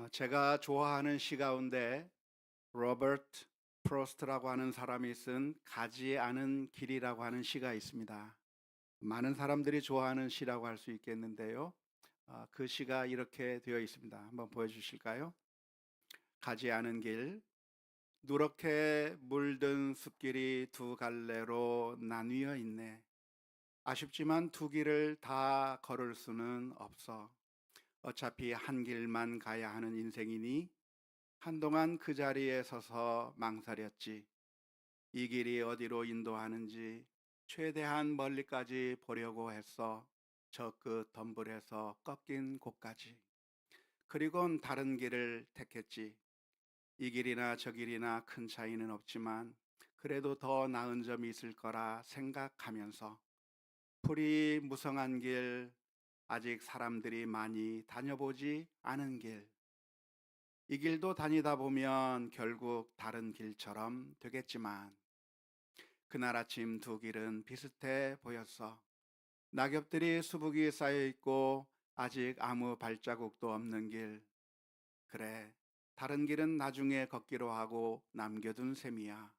제가 좋아하는 시 가운데 로버트 프로스트라고 하는 사람이 쓴 가지 않은 길이라고 하는 시가 있습니다. 많은 사람들이 좋아하는 시라고 할 수 있겠는데요. 그 시가 이렇게 되어 있습니다. 한번 보여주실까요? 가지 않은 길, 누렇게 물든 숲길이 두 갈래로 나뉘어 있네. 아쉽지만 두 길을 다 걸을 수는 없어. 어차피 한 길만 가야 하는 인생이니 한동안 그 자리에 서서 망설였지. 이 길이 어디로 인도하는지 최대한 멀리까지 보려고 했어. 저 끝 덤불에서 꺾인 곳까지. 그리곤 다른 길을 택했지. 이 길이나 저 길이나 큰 차이는 없지만 그래도 더 나은 점이 있을 거라 생각하면서 풀이 무성한 길, 아직 사람들이 많이 다녀보지 않은 길, 이 길도 다니다 보면 결국 다른 길처럼 되겠지만 그날 아침 두 길은 비슷해 보였어. 낙엽들이 수북이 쌓여 있고 아직 아무 발자국도 없는 길. 그래, 다른 길은 나중에 걷기로 하고 남겨둔 셈이야.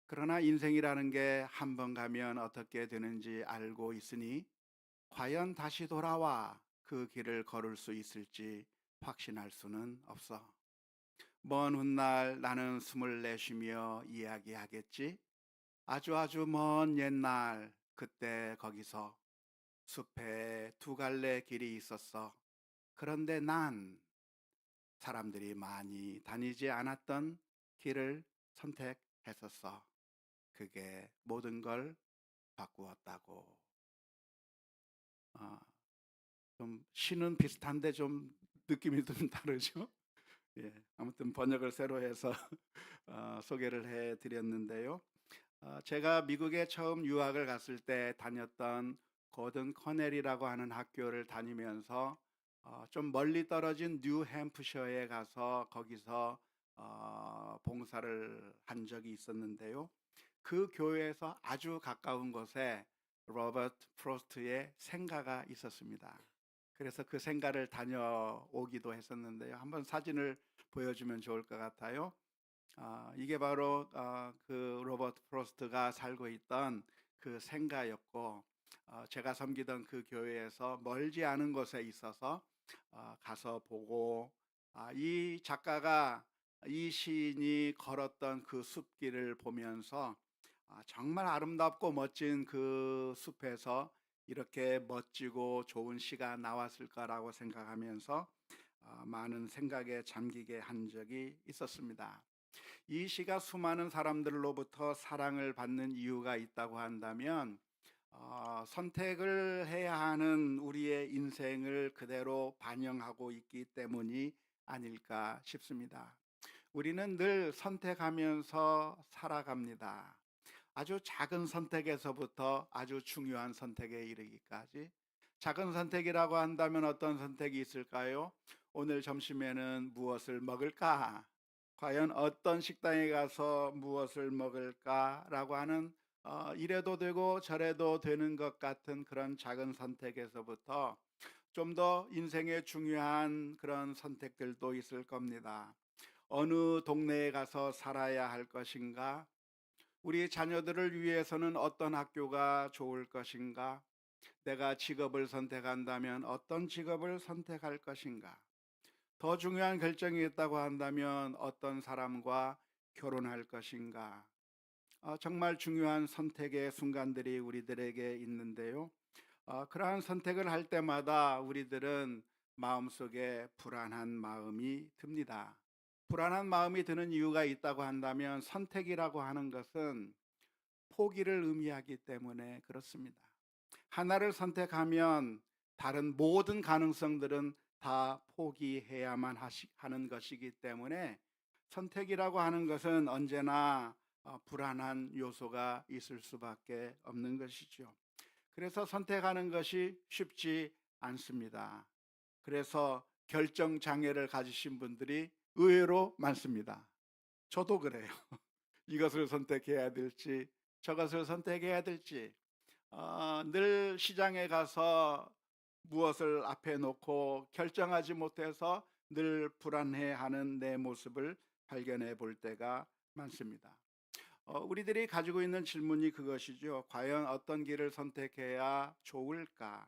그러나 인생이라는 게 한 번 가면 어떻게 되는지 알고 있으니 과연 다시 돌아와 그 길을 걸을 수 있을지 확신할 수는 없어. 먼 훗날 나는 숨을 내쉬며 이야기하겠지. 아주 먼 옛날 그때 거기서 숲에 두 갈래 길이 있었어. 그런데 난 사람들이 많이 다니지 않았던 길을 선택했었어. 그게 모든 걸 바꾸었다고. 어, 좀 시는 비슷한데 좀 느낌이 좀 다르죠? 예, 아무튼 번역을 새로 해서 소개를 해 드렸는데요. 제가 미국에 처음 유학을 갔을 때 다녔던 고든 커넬이라고 하는 학교를 다니면서 좀 멀리 떨어진 뉴햄프셔에 가서 거기서 봉사를 한 적이 있었는데요. 그 교회에서 아주 가까운 곳에 로버트 프로스트의 생가가 있었습니다. 그래서 그 생가를 다녀오기도 했었는데요. 한번 사진을 보여주면 좋을 것 같아요. 이게 바로 그 로버트 프로스트가 살고 있던 그 생가였고, 제가 섬기던 그 교회에서 멀지 않은 곳에 있어서 가서 보고, 이 작가가 이 시인이 걸었던 그 숲길을 보면서 정말 아름답고 멋진 그 숲에서 이렇게 멋지고 좋은 시가 나왔을 거라고 생각하면서 많은 생각에 잠기게 한 적이 있었습니다. 이 시가 수많은 사람들로부터 사랑을 받는 이유가 있다고 한다면 선택을 해야 하는 우리의 인생을 그대로 반영하고 있기 때문이 아닐까 싶습니다. 우리는 늘 선택하면서 살아갑니다. 아주 작은 선택에서부터 아주 중요한 선택에 이르기까지. 작은 선택이라고 한다면 어떤 선택이 있을까요? 오늘 점심에는 무엇을 먹을까? 과연 어떤 식당에 가서 무엇을 먹을까라고 하는 이래도 되고 저래도 되는 것 같은 그런 작은 선택에서부터 좀 더 인생에 중요한 그런 선택들도 있을 겁니다. 어느 동네에 가서 살아야 할 것인가? 우리 자녀들을 위해서는 어떤 학교가 좋을 것인가? 내가 직업을 선택한다면 어떤 직업을 선택할 것인가? 더 중요한 결정이 있다고 한다면 어떤 사람과 결혼할 것인가? 정말 중요한 선택의 순간들이 우리들에게 있는데요. 그러한 선택을 할 때마다 우리들은 마음속에 불안한 마음이 듭니다. 불안한 마음이 드는 이유가 있다고 한다면 선택이라고 하는 것은 포기를 의미하기 때문에 그렇습니다. 하나를 선택하면 다른 모든 가능성들은 다 포기해야만 하는 것이기 때문에 선택이라고 하는 것은 언제나 불안한 요소가 있을 수밖에 없는 것이죠. 그래서 선택하는 것이 쉽지 않습니다. 그래서 결정 장애를 가지신 분들이 의외로 많습니다. 저도 그래요. 이것을 선택해야 될지 저것을 선택해야 될지 늘 시장에 가서 무엇을 앞에 놓고 결정하지 못해서 늘 불안해하는 내 모습을 발견해 볼 때가 많습니다. 우리들이 가지고 있는 질문이 그것이죠. 과연 어떤 길을 선택해야 좋을까?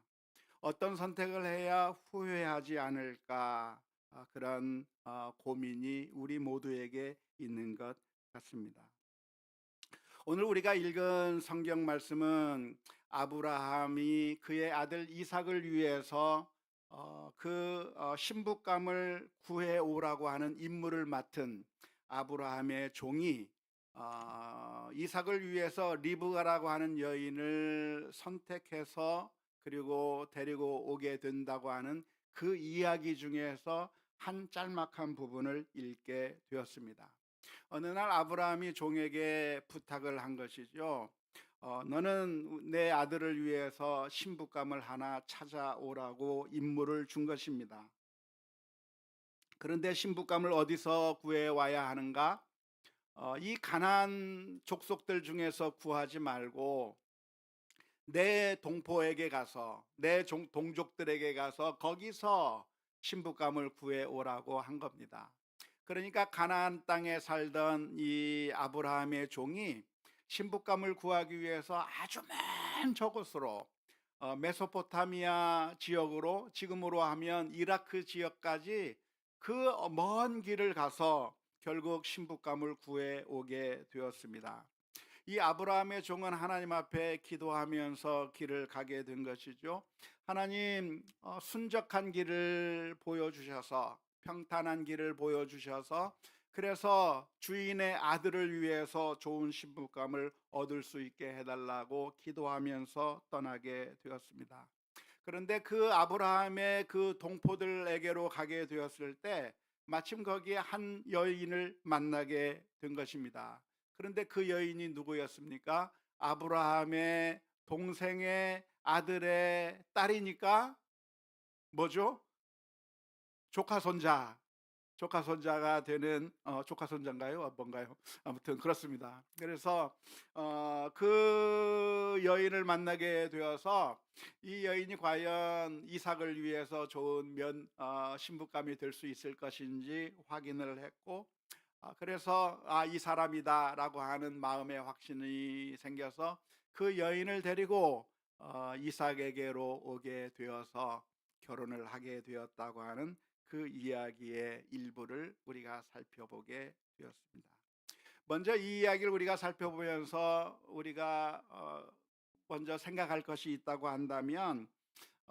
어떤 선택을 해야 후회하지 않을까? 그런 고민이 우리 모두에게 있는 것 같습니다. 오늘 우리가 읽은 성경 말씀은 아브라함이 그의 아들 이삭을 위해서 신부감을 구해 오라고 하는 임무를 맡은 아브라함의 종이 이삭을 위해서 리브가라고 하는 여인을 선택해서 그리고 데리고 오게 된다고 하는 그 이야기 중에서 한 짤막한 부분을 읽게 되었습니다. 어느 날 아브라함이 종에게 부탁을 한 것이죠. 너는 내 아들을 위해서 신부감을 하나 찾아오라고 임무를 준 것입니다. 그런데 신부감을 어디서 구해 와야 하는가? 이 가나안 족속들 중에서 구하지 말고 내 동포에게 가서 내 동족들에게 가서 거기서 신부감을 구해 오라고 한 겁니다. 그러니까 가나안 땅에 살던 이 아브라함의 종이 신부감을 구하기 위해서 아주 먼 저곳으로 메소포타미아 지역으로 지금으로 하면 이라크 지역까지 그 먼 길을 가서 결국 신부감을 구해 오게 되었습니다. 이 아브라함의 종은 하나님 앞에 기도하면서 길을 가게 된 것이죠. 하나님, 순적한 길을 보여주셔서 평탄한 길을 보여주셔서 그래서 주인의 아들을 위해서 좋은 신부감을 얻을 수 있게 해달라고 기도하면서 떠나게 되었습니다. 그런데 그 아브라함의 그 동포들에게로 가게 되었을 때 마침 거기에 한 여인을 만나게 된 것입니다. 그런데 그 여인이 누구였습니까? 아브라함의 동생의 아들의 딸이니까 뭐죠? 조카 손자. 조카 손자가 되는 조카 손자인가요? 뭔가요? 아무튼 그렇습니다. 그래서 그 여인을 만나게 되어서 이 여인이 과연 이삭을 위해서 좋은 신부감이 될 수 있을 것인지 확인을 했고 그래서 이 사람이다라고 하는 마음의 확신이 생겨서 그 여인을 데리고 이삭에게로 오게 되어서 결혼을 하게 되었다고 하는 그 이야기의 일부를 우리가 살펴보게 되었습니다. 먼저 이 이야기를 우리가 살펴보면서 우리가 먼저 생각할 것이 있다고 한다면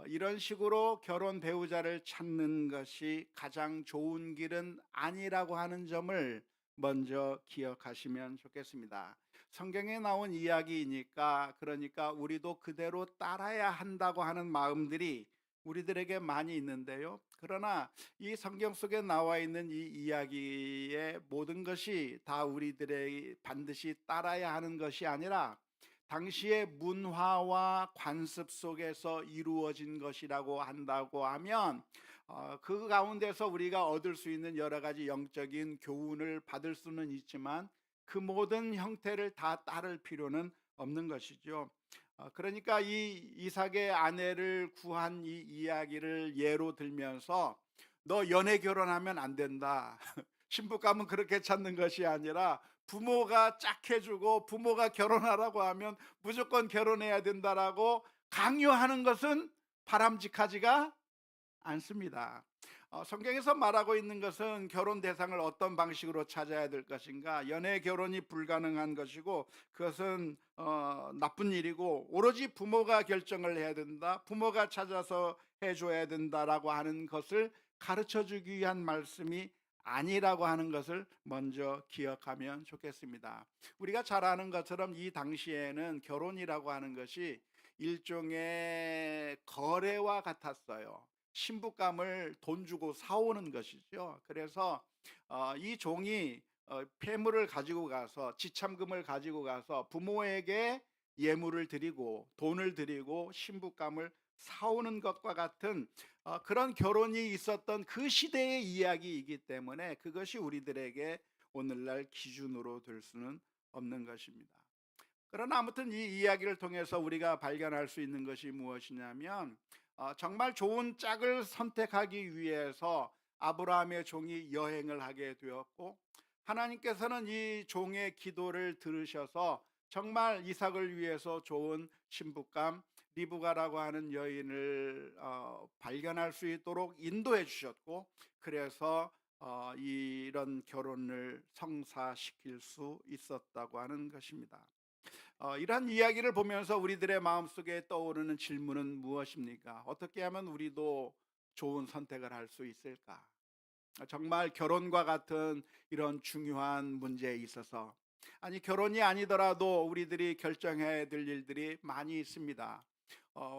이런 식으로 결혼 배우자를 찾는 것이 가장 좋은 길은 아니라고 하는 점을 먼저 기억하시면 좋겠습니다. 성경에 나온 이야기이니까 그러니까 우리도 그대로 따라야 한다고 하는 마음들이 우리들에게 많이 있는데요. 그러나 이 성경 속에 나와 있는 이 이야기의 모든 것이 다 우리들의 반드시 따라야 하는 것이 아니라 당시의 문화와 관습 속에서 이루어진 것이라고 한다고 하면 그 가운데서 우리가 얻을 수 있는 여러 가지 영적인 교훈을 받을 수는 있지만 그 모든 형태를 다 따를 필요는 없는 것이죠. 그러니까 이 이삭의 아내를 구한 이 이야기를 예로 들면서 너 연애 결혼하면 안 된다. 신부감은 그렇게 찾는 것이 아니라 부모가 짝해주고 부모가 결혼하라고 하면 무조건 결혼해야 된다라고 강요하는 것은 바람직하지가 않습니다. 성경에서 말하고 있는 것은 결혼 대상을 어떤 방식으로 찾아야 될 것인가, 연애 결혼이 불가능한 것이고 그것은 나쁜 일이고 오로지 부모가 결정을 해야 된다, 부모가 찾아서 해줘야 된다라고 하는 것을 가르쳐 주기 위한 말씀이 아니라고 하는 것을 먼저 기억하면 좋겠습니다. 우리가 잘 아는 것처럼 이 당시에는 결혼이라고 하는 것이 일종의 거래와 같았어요. 신부감을 돈 주고 사오는 것이죠. 그래서 이 종이 폐물을 가지고 가서 지참금을 가지고 가서 부모에게 예물을 드리고 돈을 드리고 신부감을 사오는 것과 같은 그런 결혼이 있었던 그 시대의 이야기이기 때문에 그것이 우리들에게 오늘날 기준으로 될 수는 없는 것입니다. 그러나 아무튼 이 이야기를 통해서 우리가 발견할 수 있는 것이 무엇이냐면 정말 좋은 짝을 선택하기 위해서 아브라함의 종이 여행을 하게 되었고, 하나님께서는 이 종의 기도를 들으셔서 정말 이삭을 위해서 좋은 신부감 리브가라고 하는 여인을 발견할 수 있도록 인도해 주셨고, 그래서 이런 결혼을 성사시킬 수 있었다고 하는 것입니다. 이러한 이야기를 보면서 우리들의 마음속에 떠오르는 질문은 무엇입니까? 어떻게 하면 우리도 좋은 선택을 할 수 있을까? 정말 결혼과 같은 이런 중요한 문제에 있어서, 아니 결혼이 아니더라도 우리들이 결정해야 될 일들이 많이 있습니다.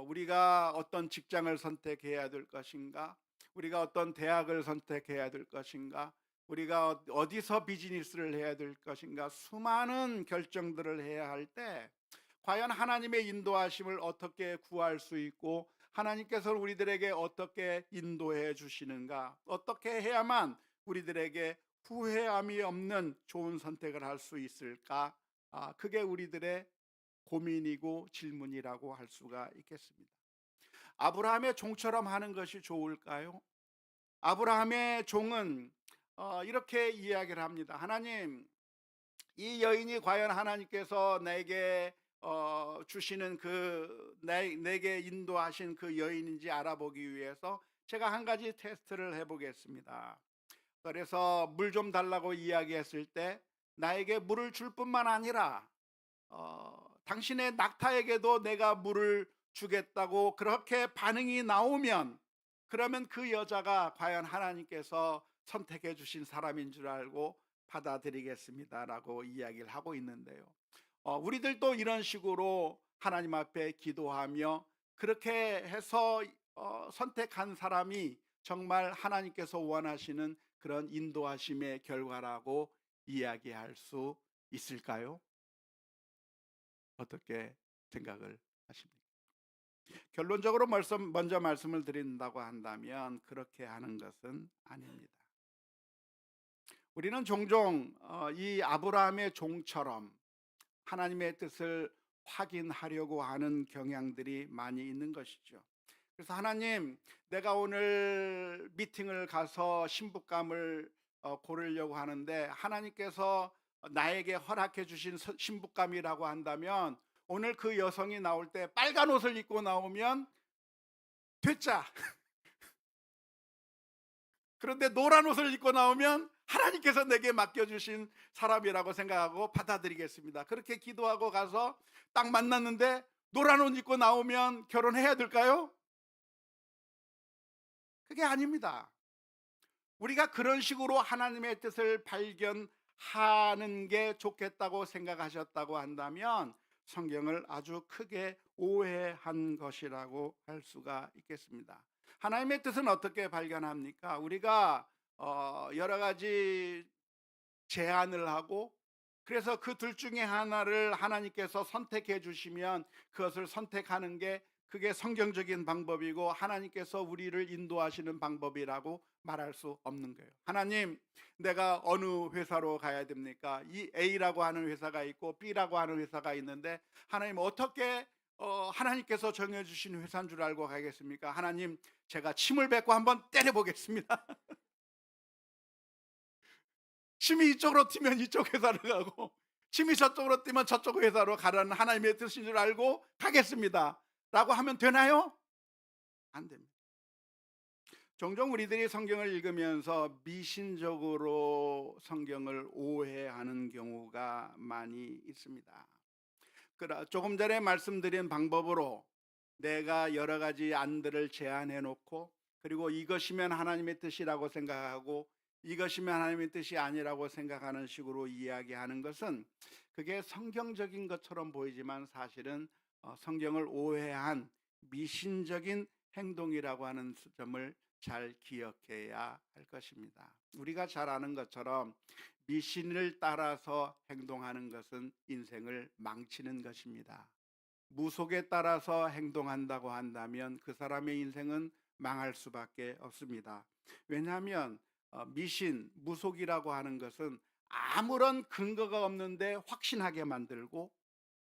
우리가 어떤 직장을 선택해야 될 것인가? 우리가 어떤 대학을 선택해야 될 것인가? 우리가 어디서 비즈니스를 해야 될 것인가? 수많은 결정들을 해야 할 때 과연 하나님의 인도하심을 어떻게 구할 수 있고, 하나님께서 우리들에게 어떻게 인도해 주시는가, 어떻게 해야만 우리들에게 후회함이 없는 좋은 선택을 할 수 있을까? 그게 우리들의 고민이고 질문이라고 할 수가 있겠습니다. 아브라함의 종처럼 하는 것이 좋을까요? 아브라함의 종은 이렇게 이야기를 합니다. 하나님, 이 여인이 과연 하나님께서 내게 주시는 내게 인도하신 그 여인인지 알아보기 위해서 제가 한 가지 테스트를 해보겠습니다. 그래서 물 좀 달라고 이야기했을 때 나에게 물을 줄 뿐만 아니라 당신의 낙타에게도 내가 물을 주겠다고 그렇게 반응이 나오면, 그러면 그 여자가 과연 하나님께서 선택해 주신 사람인 줄 알고 받아들이겠습니다라고 이야기를 하고 있는데요. 우리들도 이런 식으로 하나님 앞에 기도하며 그렇게 해서 선택한 사람이 정말 하나님께서 원하시는 그런 인도하심의 결과라고 이야기할 수 있을까요? 어떻게 생각을 하십니까? 결론적으로 먼저 말씀을 드린다고 한다면 그렇게 하는 것은 아닙니다. 우리는 종종 이 아브라함의 종처럼 하나님의 뜻을 확인하려고 하는 경향들이 많이 있는 것이죠. 그래서 하나님, 내가 오늘 미팅을 가서 신부감을 고르려고 하는데 하나님께서 나에게 허락해 주신 신부감이라고 한다면, 오늘 그 여성이 나올 때 빨간 옷을 입고 나오면 됐자. 그런데 노란 옷을 입고 나오면 하나님께서 내게 맡겨주신 사람이라고 생각하고 받아들이겠습니다. 그렇게 기도하고 가서 딱 만났는데 노란 옷 입고 나오면 결혼해야 될까요? 그게 아닙니다. 우리가 그런 식으로 하나님의 뜻을 발견하는 게 좋겠다고 생각하셨다고 한다면 성경을 아주 크게 오해한 것이라고 할 수가 있겠습니다. 하나님의 뜻은 어떻게 발견합니까? 우리가 여러 가지 제안을 하고, 그래서 그 둘 중에 하나를 하나님께서 선택해 주시면 그것을 선택하는 게 그게 성경적인 방법이고 하나님께서 우리를 인도하시는 방법이라고 말할 수 없는 거예요. 하나님, 내가 어느 회사로 가야 됩니까? 이 A라고 하는 회사가 있고 B라고 하는 회사가 있는데 하나님, 어떻게 하나님께서 정해주신 회사인 줄 알고 가겠습니까? 하나님, 제가 침을 뱉고 한번 때려보겠습니다. 침이 이쪽으로 튀면 이쪽 회사로 가고, 침이 저쪽으로 뛰면 저쪽 회사로 가라는 하나님의 뜻인 줄 알고 가겠습니다 라고 하면 되나요? 안 됩니다. 종종 우리들이 성경을 읽으면서 미신적으로 성경을 오해하는 경우가 많이 있습니다. 조금 전에 말씀드린 방법으로 내가 여러 가지 안들을 제안해 놓고, 그리고 이것이면 하나님의 뜻이라고 생각하고 이것이면 하나님의 뜻이 아니라고 생각하는 식으로 이야기하는 것은, 그게 성경적인 것처럼 보이지만 사실은 성경을 오해한 미신적인 행동이라고 하는 점을 잘 기억해야 할 것입니다. 우리가 잘 아는 것처럼 미신을 따라서 행동하는 것은 인생을 망치는 것입니다. 무속에 따라서 행동한다고 한다면 그 사람의 인생은 망할 수밖에 없습니다. 왜냐하면 미신, 무속이라고 하는 것은 아무런 근거가 없는데 확신하게 만들고,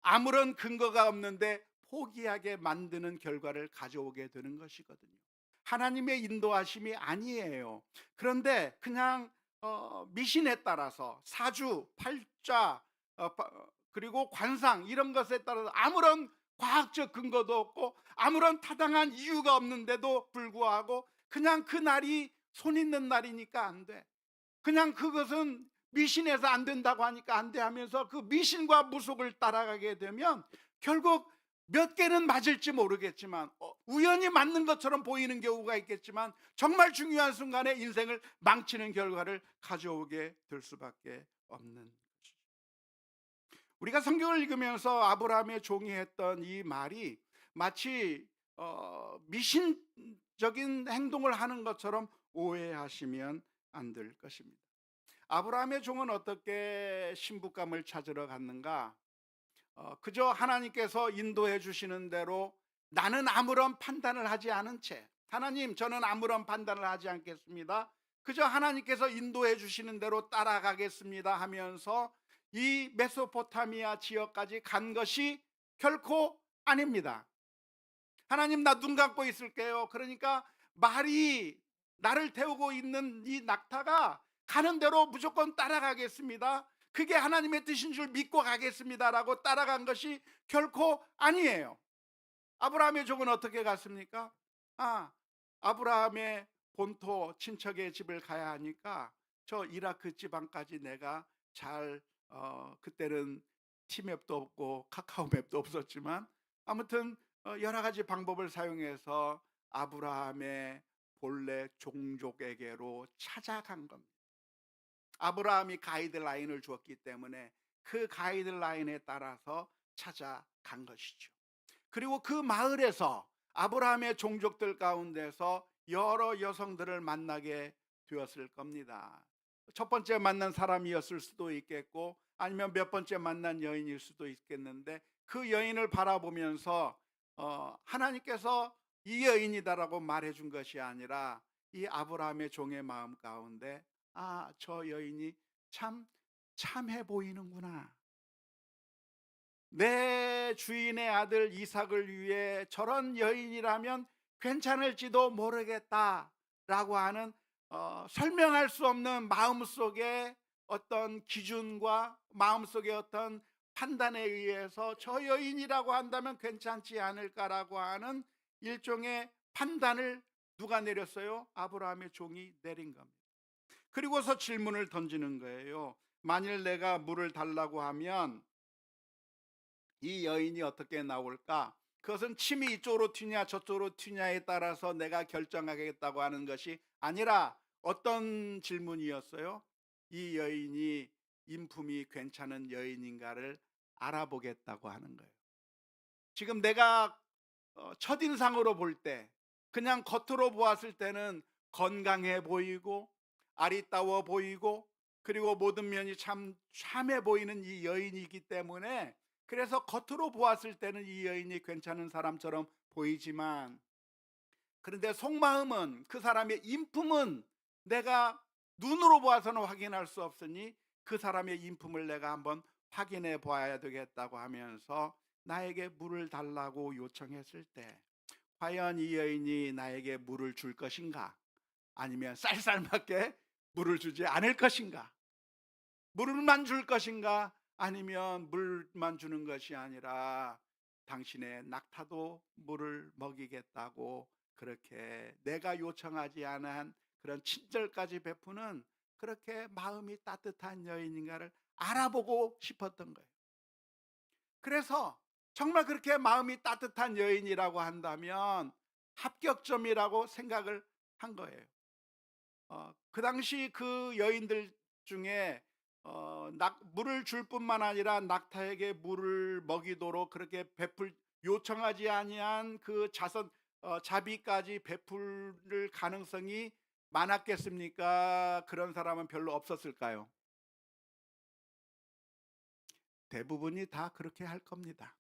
아무런 근거가 없는데 포기하게 만드는 결과를 가져오게 되는 것이거든요. 하나님의 인도하심이 아니에요. 그런데 그냥 미신에 따라서 사주, 팔자, 그리고 관상 이런 것에 따라서 아무런 과학적 근거도 없고 아무런 타당한 이유가 없는데도 불구하고 그냥 그 날이 손 있는 날이니까 안 돼. 그냥 그것은 미신에서 안 된다고 하니까 안 돼 하면서 그 미신과 무속을 따라가게 되면 결국 몇 개는 맞을지 모르겠지만 우연히 맞는 것처럼 보이는 경우가 있겠지만 정말 중요한 순간에 인생을 망치는 결과를 가져오게 될 수밖에 없는 것이죠. 우리가 성경을 읽으면서 아브라함의 종이 했던 이 말이 마치 미신적인 행동을 하는 것처럼 오해하시면 안 될 것입니다. 아브라함의 종은 어떻게 신부감을 찾으러 갔는가? 그저 하나님께서 인도해 주시는 대로 나는 아무런 판단을 하지 않은 채, 하나님 저는 아무런 판단을 하지 않겠습니다, 그저 하나님께서 인도해 주시는 대로 따라가겠습니다 하면서 이 메소포타미아 지역까지 간 것이 결코 아닙니다. 하나님 나 눈 감고 있을게요. 그러니까 말이 나를 태우고 있는 이 낙타가 가는 대로 무조건 따라가겠습니다, 그게 하나님의 뜻인 줄 믿고 가겠습니다라고 따라간 것이 결코 아니에요. 아브라함의 종은 어떻게 갔습니까? 아브라함의 본토 친척의 집을 가야 하니까 저 이라크 지방까지 내가 잘 그때는 티맵도 없고 카카오맵도 없었지만 아무튼 여러 가지 방법을 사용해서 아브라함의 본래 종족에게로 찾아간 겁니다. 아브라함이 가이드라인을 주었기 때문에 그 가이드라인에 따라서 찾아간 것이죠. 그리고 그 마을에서 아브라함의 종족들 가운데서 여러 여성들을 만나게 되었을 겁니다. 첫 번째 만난 사람이었을 수도 있겠고 아니면 몇 번째 만난 여인일 수도 있겠는데 그 여인을 바라보면서 하나님께서 이 여인이다라고 말해준 것이 아니라 이 아브라함의 종의 마음 가운데 저 여인이 참 참해 보이는구나, 내 주인의 아들 이삭을 위해 저런 여인이라면 괜찮을지도 모르겠다라고 하는 설명할 수 없는 마음속의 어떤 기준과 마음속의 어떤 판단에 의해서 저 여인이라고 한다면 괜찮지 않을까라고 하는 일종의 판단을 누가 내렸어요? 아브라함의 종이 내린 겁니다. 그리고서 질문을 던지는 거예요. 만일 내가 물을 달라고 하면 이 여인이 어떻게 나올까? 그것은 침이 이쪽으로 튀냐 저쪽으로 튀냐에 따라서 내가 결정하겠다고 하는 것이 아니라 어떤 질문이었어요? 이 여인이 인품이 괜찮은 여인인가를 알아보겠다고 하는 거예요. 지금 내가 첫인상으로 볼 때 그냥 겉으로 보았을 때는 건강해 보이고 아리따워 보이고 그리고 모든 면이 참 참해 보이는 이 여인이기 때문에 그래서 겉으로 보았을 때는 이 여인이 괜찮은 사람처럼 보이지만 그런데 속마음은 그 사람의 인품은 내가 눈으로 보아서는 확인할 수 없으니 그 사람의 인품을 내가 한번 확인해 보아야 되겠다고 하면서 나에게 물을 달라고 요청했을 때 과연 이 여인이 나에게 물을 줄 것인가? 아니면 쌀쌀맞게 물을 주지 않을 것인가? 물만 줄 것인가? 아니면 물만 주는 것이 아니라 당신의 낙타도 물을 먹이겠다고 그렇게 내가 요청하지 않은 그런 친절까지 베푸는 그렇게 마음이 따뜻한 여인인가를 알아보고 싶었던 거예요. 그래서 정말 그렇게 마음이 따뜻한 여인이라고 한다면 합격점이라고 생각을 한 거예요. 그 당시 그 여인들 중에 물을 줄 뿐만 아니라 낙타에게 물을 먹이도록 그렇게 요청하지 아니한 그 자비까지 베풀 가능성이 많았겠습니까? 그런 사람은 별로 없었을까요? 대부분이 다 그렇게 할 겁니다.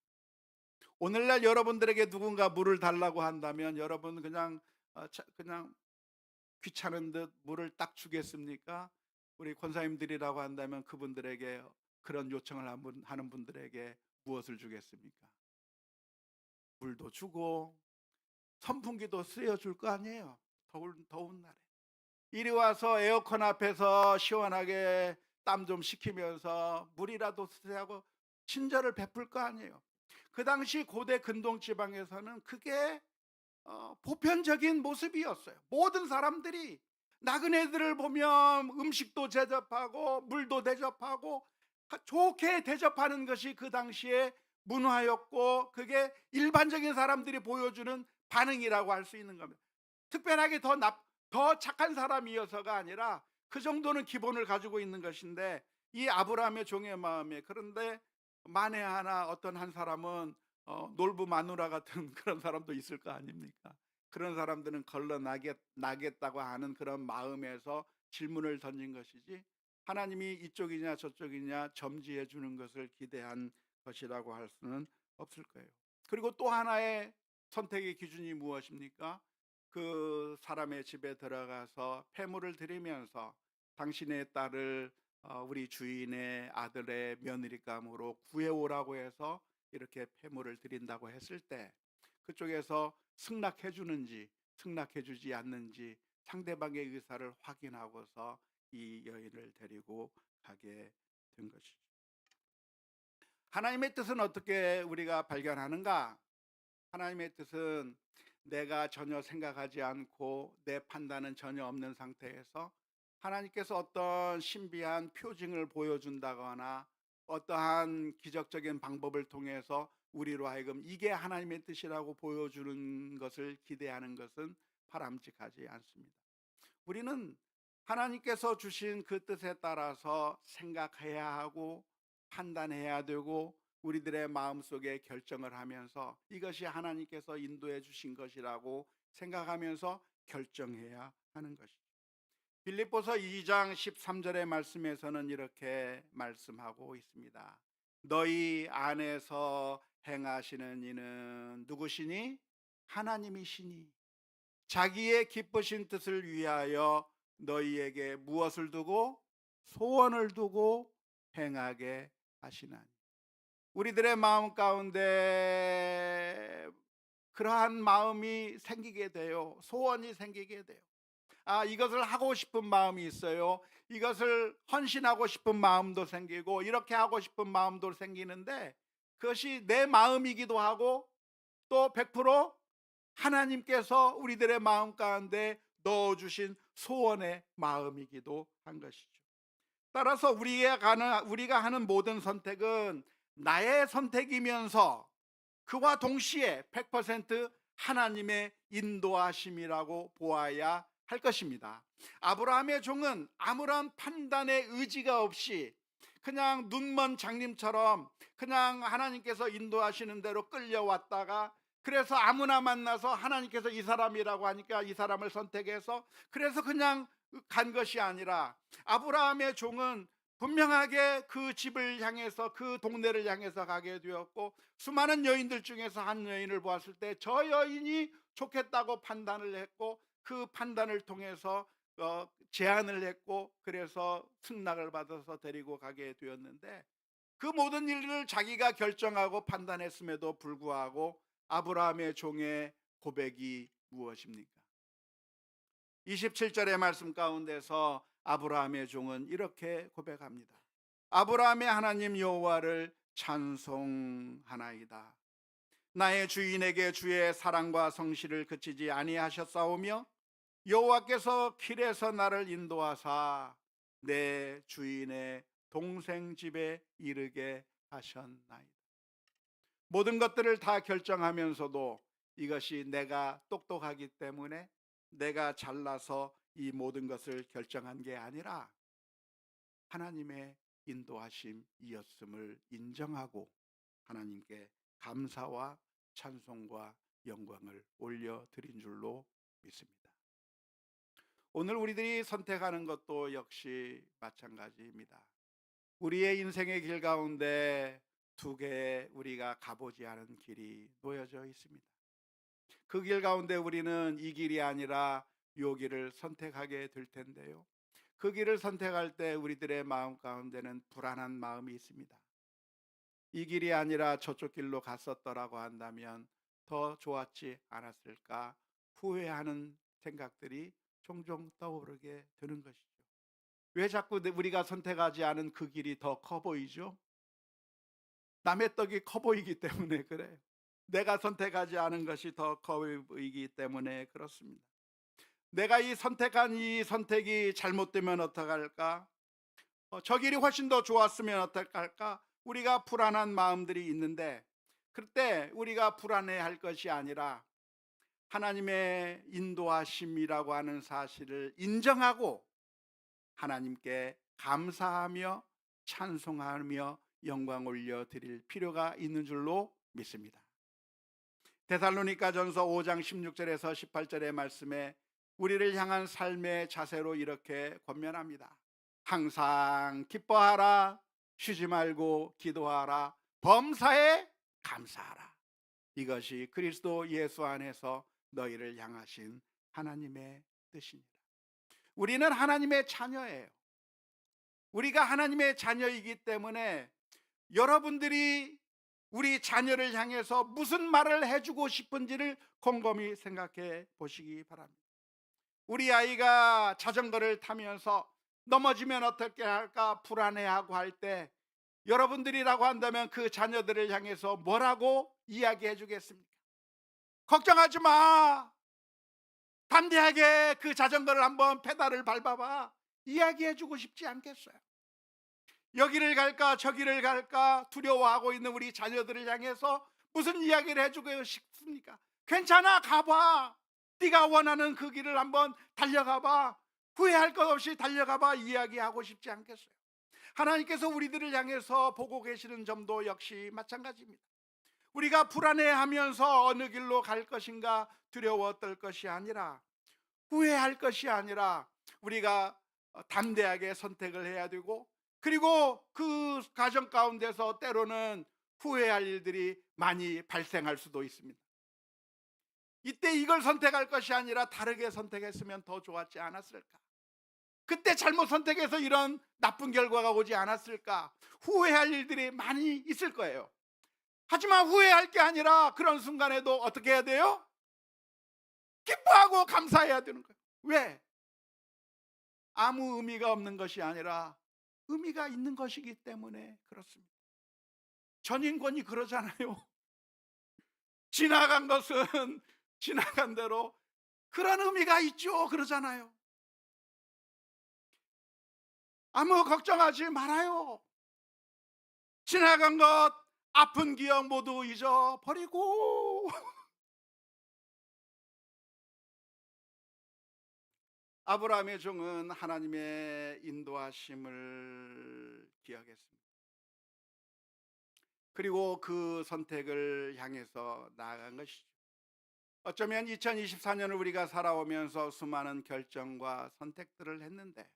오늘날 여러분들에게 누군가 물을 달라고 한다면 여러분 그냥 귀찮은 듯 물을 딱 주겠습니까? 우리 권사님들이라고 한다면 그분들에게 그런 요청을 하는 분들에게 무엇을 주겠습니까? 물도 주고 선풍기도 쓰여 줄 거 아니에요. 더운 날에 이리 와서 에어컨 앞에서 시원하게 땀 좀 식히면서 물이라도 쓰자고 친절을 베풀 거 아니에요. 그 당시 고대 근동 지방에서는 그게 보편적인 모습이었어요. 모든 사람들이 나그네들을 보면 음식도 대접하고 물도 대접하고 좋게 대접하는 것이 그 당시에 문화였고, 그게 일반적인 사람들이 보여주는 반응이라고 할 수 있는 겁니다. 특별하게 더 착한 사람이어서가 아니라 그 정도는 기본을 가지고 있는 것인데, 이 아브라함의 종의 마음에, 그런데 만에 하나 어떤 한 사람은 놀부 마누라 같은 그런 사람도 있을 거 아닙니까? 그런 사람들은 나겠다고 하는 그런 마음에서 질문을 던진 것이지, 하나님이 이쪽이냐 저쪽이냐 점지해 주는 것을 기대한 것이라고 할 수는 없을 거예요. 그리고 또 하나의 선택의 기준이 무엇입니까? 그 사람의 집에 들어가서 폐물을 드리면서 당신의 딸을 우리 주인의 아들의 며느리감으로 구해오라고 해서 이렇게 폐물을 드린다고 했을 때, 그쪽에서 승낙해 주는지 승낙해 주지 않는지 상대방의 의사를 확인하고서 이 여인을 데리고 가게 된 것이죠. 하나님의 뜻은 어떻게 우리가 발견하는가? 하나님의 뜻은 내가 전혀 생각하지 않고 내 판단은 전혀 없는 상태에서 하나님께서 어떤 신비한 표징을 보여준다거나 어떠한 기적적인 방법을 통해서 우리로 하여금 이게 하나님의 뜻이라고 보여주는 것을 기대하는 것은 바람직하지 않습니다. 우리는 하나님께서 주신 그 뜻에 따라서 생각해야 하고 판단해야 되고 우리들의 마음속에 결정을 하면서 이것이 하나님께서 인도해 주신 것이라고 생각하면서 결정해야 하는 것이죠. 빌립보서 2장 13절의 말씀에서는 이렇게 말씀하고 있습니다. 너희 안에서 행하시는 이는 누구시니? 하나님이시니 자기의 기쁘신 뜻을 위하여 너희에게 무엇을 두고? 소원을 두고 행하게 하시나니. 우리들의 마음 가운데 그러한 마음이 생기게 돼요. 소원이 생기게 돼요. 이것을 하고 싶은 마음이 있어요. 이것을 헌신하고 싶은 마음도 생기고 이렇게 하고 싶은 마음도 생기는데, 그것이 내 마음이기도 하고 또 100% 하나님께서 우리들의 마음 가운데 넣어주신 소원의 마음이기도 한 것이죠. 따라서 우리가 하는 모든 선택은 나의 선택이면서 그와 동시에 100% 하나님의 인도하심이라고 보아야 할 것입니다. 아브라함의 종은 아무런 판단의 의지가 없이 그냥 눈먼 장님처럼 그냥 하나님께서 인도하시는 대로 끌려왔다가, 그래서 아무나 만나서 하나님께서 이 사람이라고 하니까 이 사람을 선택해서 그래서 그냥 간 것이 아니라, 아브라함의 종은 분명하게 그 집을 향해서 그 동네를 향해서 가게 되었고, 수많은 여인들 중에서 한 여인을 보았을 때 저 여인이 좋겠다고 판단을 했고, 그 판단을 통해서 제안을 했고, 그래서 승낙을 받아서 데리고 가게 되었는데, 그 모든 일을 자기가 결정하고 판단했음에도 불구하고 아브라함의 종의 고백이 무엇입니까? 27절의 말씀 가운데서 아브라함의 종은 이렇게 고백합니다. 아브라함의 하나님 여호와를 찬송하나이다. 나의 주인에게 주의 사랑과 성실을 그치지 아니하셨사오며 여호와께서 길에서 나를 인도하사 내 주인의 동생 집에 이르게 하셨나이다. 모든 것들을 다 결정하면서도 이것이 내가 똑똑하기 때문에 내가 잘나서 이 모든 것을 결정한 게 아니라 하나님의 인도하심이었음을 인정하고 하나님께 감사와 찬송과 영광을 올려드린 줄로 믿습니다. 오늘 우리들이 선택하는 것도 역시 마찬가지입니다. 우리의 인생의 길 가운데 두 개의 우리가 가보지 않은 길이 놓여져 있습니다. 그 길 가운데 우리는 이 길이 아니라 요 길을 선택하게 될 텐데요, 그 길을 선택할 때 우리들의 마음 가운데는 불안한 마음이 있습니다. 이 길이 아니라 저쪽 길로 갔었더라고 한다면 더 좋았지 않았을까 후회하는 생각들이 종종 떠오르게 되는 것이죠. 왜 자꾸 우리가 선택하지 않은 그 길이 더 커 보이죠? 남의 떡이 커 보이기 때문에 그래요. 내가 선택하지 않은 것이 더 커 보이기 때문에 그렇습니다. 내가 선택한 이 선택이 잘못되면 어떡할까? 저 길이 훨씬 더 좋았으면 어떡할까? 우리가 불안한 마음들이 있는데, 그때 우리가 불안해할 것이 아니라 하나님의 인도하심이라고 하는 사실을 인정하고 하나님께 감사하며 찬송하며 영광 올려 드릴 필요가 있는 줄로 믿습니다. 데살로니가전서 5장 16절에서 18절의 말씀에 우리를 향한 삶의 자세로 이렇게 권면합니다. 항상 기뻐하라, 쉬지 말고 기도하라, 범사에 감사하라. 이것이 그리스도 예수 안에서 너희를 향하신 하나님의 뜻입니다. 우리는 하나님의 자녀예요. 우리가 하나님의 자녀이기 때문에 여러분들이 우리 자녀를 향해서 무슨 말을 해주고 싶은지를 곰곰이 생각해 보시기 바랍니다. 우리 아이가 자전거를 타면서 넘어지면 어떻게 할까 불안해하고 할 때 여러분들이라고 한다면 그 자녀들을 향해서 뭐라고 이야기해 주겠습니까? 걱정하지 마. 담대하게 그 자전거를 한번 페달을 밟아봐. 이야기해 주고 싶지 않겠어요? 여기를 갈까 저기를 갈까 두려워하고 있는 우리 자녀들을 향해서 무슨 이야기를 해주고 싶습니까? 괜찮아, 가봐. 네가 원하는 그 길을 한번 달려가봐. 후회할 것 없이 달려가봐. 이야기하고 싶지 않겠어요? 하나님께서 우리들을 향해서 보고 계시는 점도 역시 마찬가지입니다. 우리가 불안해하면서 어느 길로 갈 것인가 두려워 떨 것이 아니라, 후회할 것이 아니라 우리가 담대하게 선택을 해야 되고, 그리고 그 과정 가운데서 때로는 후회할 일들이 많이 발생할 수도 있습니다. 이때 이걸 선택할 것이 아니라 다르게 선택했으면 더 좋았지 않았을까? 그때 잘못 선택해서 이런 나쁜 결과가 오지 않았을까? 후회할 일들이 많이 있을 거예요. 하지만 후회할 게 아니라 그런 순간에도 어떻게 해야 돼요? 기뻐하고 감사해야 되는 거예요. 왜? 아무 의미가 없는 것이 아니라 의미가 있는 것이기 때문에 그렇습니다. 전인권이 그러잖아요. 지나간 것은 지나간 대로 그런 의미가 있죠. 그러잖아요. 아무 걱정하지 말아요. 지나간 것, 아픈 기억 모두 잊어버리고 아브라함의 종은 하나님의 인도하심을 기억했습니다. 그리고 그 선택을 향해서 나아간 것이죠. 어쩌면 2024년을 우리가 살아오면서 수많은 결정과 선택들을 했는데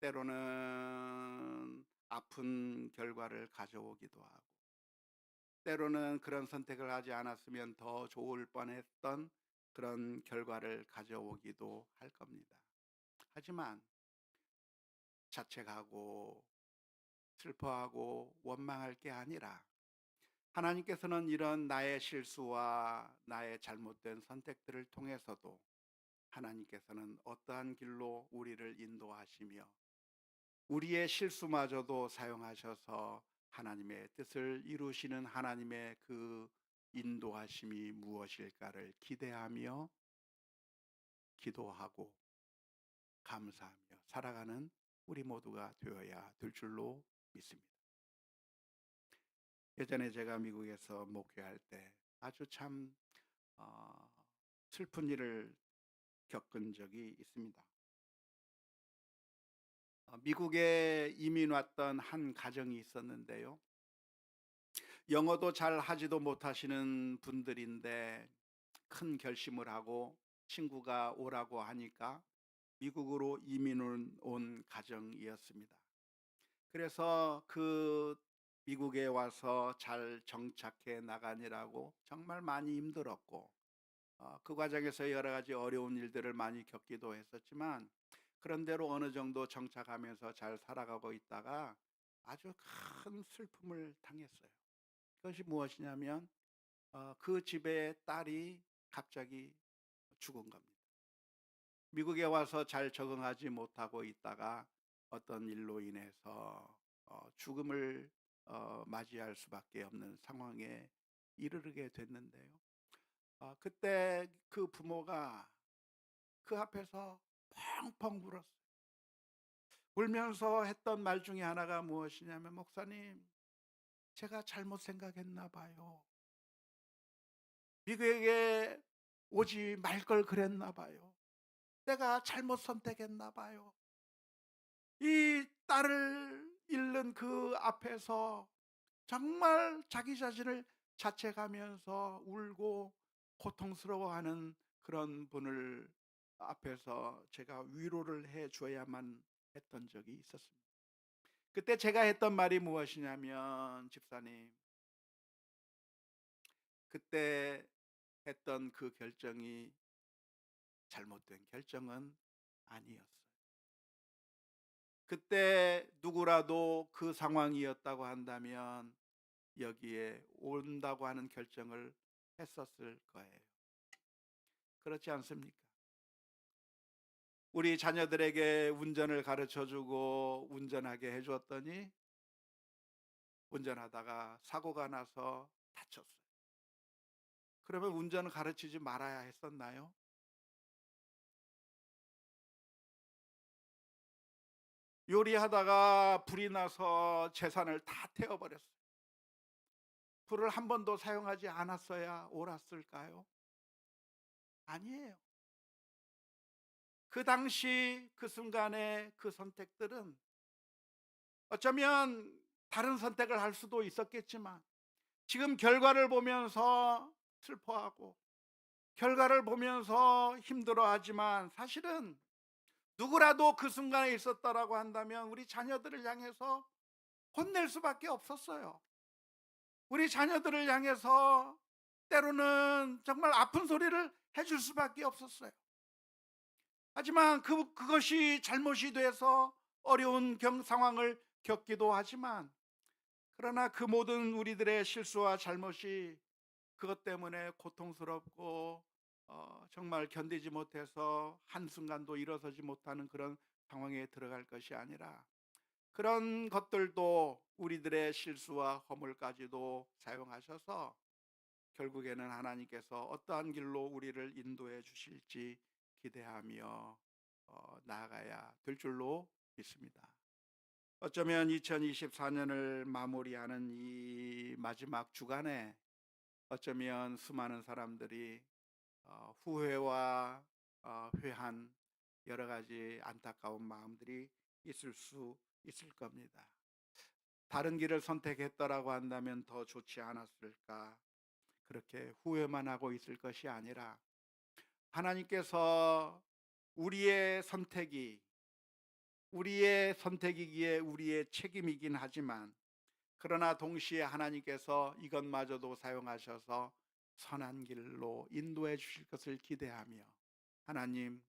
때로는 아픈 결과를 가져오기도 하고, 때로는 그런 선택을 하지 않았으면 더 좋을 뻔했던 그런 결과를 가져오기도 할 겁니다. 하지만 자책하고 슬퍼하고 원망할 게 아니라 하나님께서는 이런 나의 실수와 나의 잘못된 선택들을 통해서도 하나님께서는 어떠한 길로 우리를 인도하시며 우리의 실수마저도 사용하셔서 하나님의 뜻을 이루시는 하나님의 그 인도하심이 무엇일까를 기대하며 기도하고 감사하며 살아가는 우리 모두가 되어야 될 줄로 믿습니다. 예전에 제가 미국에서 목회할 때 아주 참 슬픈 일을 겪은 적이 있습니다. 미국에 이민 왔던 한 가정이 있었는데요. 영어도 잘 하지도 못하시는 분들인데 큰 결심을 하고 친구가 오라고 하니까 미국으로 이민을 온 가정이었습니다. 그래서 그 미국에 와서 잘 정착해 나가느라고 정말 많이 힘들었고, 그 과정에서 여러 가지 어려운 일들을 많이 겪기도 했었지만, 그런대로 어느 정도 정착하면서 잘 살아가고 있다가 아주 큰 슬픔을 당했어요. 그것이 무엇이냐면 그 집의 딸이 갑자기 죽은 겁니다. 미국에 와서 잘 적응하지 못하고 있다가 어떤 일로 인해서 죽음을 맞이할 수밖에 없는 상황에 이르게 됐는데요. 그때 그 부모가 그 앞에서 펑펑 울었어요. 울면서 했던 말 중에 하나가 무엇이냐면, 목사님, 제가 잘못 생각했나 봐요. 미국에게 오지 말 걸 그랬나 봐요. 내가 잘못 선택했나 봐요. 이 딸을 잃는 그 앞에서 정말 자기 자신을 자책하면서 울고 고통스러워하는 그런 분을 앞에서 제가 위로를 해 줘야만 했던 적이 있었습니다. 그때 제가 했던 말이 무엇이냐면, 집사님, 그때 했던 그 결정이 잘못된 결정은 아니었어요. 그때 누구라도 그 상황이었다고 한다면 여기에 온다고 하는 결정을 했었을 거예요. 그렇지 않습니까? 우리 자녀들에게 운전을 가르쳐 주고 운전하게 해 주었더니 운전하다가 사고가 나서 다쳤어요. 그러면 운전을 가르치지 말아야 했었나요? 요리하다가 불이 나서 재산을 다 태워버렸어요. 불을 한 번도 사용하지 않았어야 옳았을까요? 아니에요. 그 당시 그 순간의 그 선택들은 어쩌면 다른 선택을 할 수도 있었겠지만, 지금 결과를 보면서 슬퍼하고 결과를 보면서 힘들어하지만, 사실은 누구라도 그 순간에 있었다라고 한다면 우리 자녀들을 향해서 혼낼 수밖에 없었어요. 우리 자녀들을 향해서 때로는 정말 아픈 소리를 해줄 수밖에 없었어요. 하지만 그것이 잘못이 돼서 어려운 상황을 겪기도 하지만, 그러나 그 모든 우리들의 실수와 잘못이 그것 때문에 고통스럽고 정말 견디지 못해서 한순간도 일어서지 못하는 그런 상황에 들어갈 것이 아니라, 그런 것들도 우리들의 실수와 허물까지도 사용하셔서 결국에는 하나님께서 어떠한 길로 우리를 인도해 주실지 기대하며 나아가야 될 줄로 믿습니다. 어쩌면 2024년을 마무리하는 이 마지막 주간에 어쩌면 수많은 사람들이 후회와 회한, 여러 가지 안타까운 마음들이 있을 수 있을 겁니다. 다른 길을 선택했더라고 한다면 더 좋지 않았을까, 그렇게 후회만 하고 있을 것이 아니라, 하나님께서 우리의 선택이기에 우리의 책임이긴 하지만, 그러나 동시에 하나님께서 이것마저도 사용하셔서 선한 길로 인도해 주실 것을 기대하며, 하나님,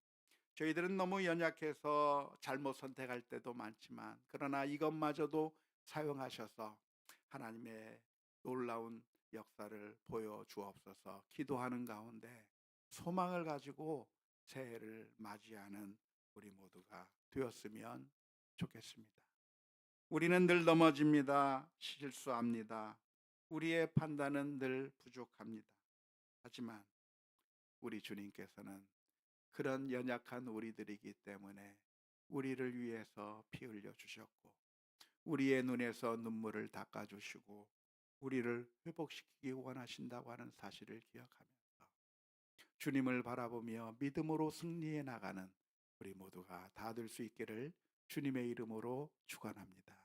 저희들은 너무 연약해서 잘못 선택할 때도 많지만, 그러나 이것마저도 사용하셔서 하나님의 놀라운 역사를 보여주옵소서. 기도하는 가운데 소망을 가지고 새해를 맞이하는 우리 모두가 되었으면 좋겠습니다. 우리는 늘 넘어집니다. 실수합니다. 우리의 판단은 늘 부족합니다. 하지만 우리 주님께서는 그런 연약한 우리들이기 때문에 우리를 위해서 피 흘려 주셨고, 우리의 눈에서 눈물을 닦아 주시고 우리를 회복시키기 원하신다고 하는 사실을 기억하면서 주님을 바라보며 믿음으로 승리해 나가는 우리 모두가 다 될 수 있기를 주님의 이름으로 축원합니다.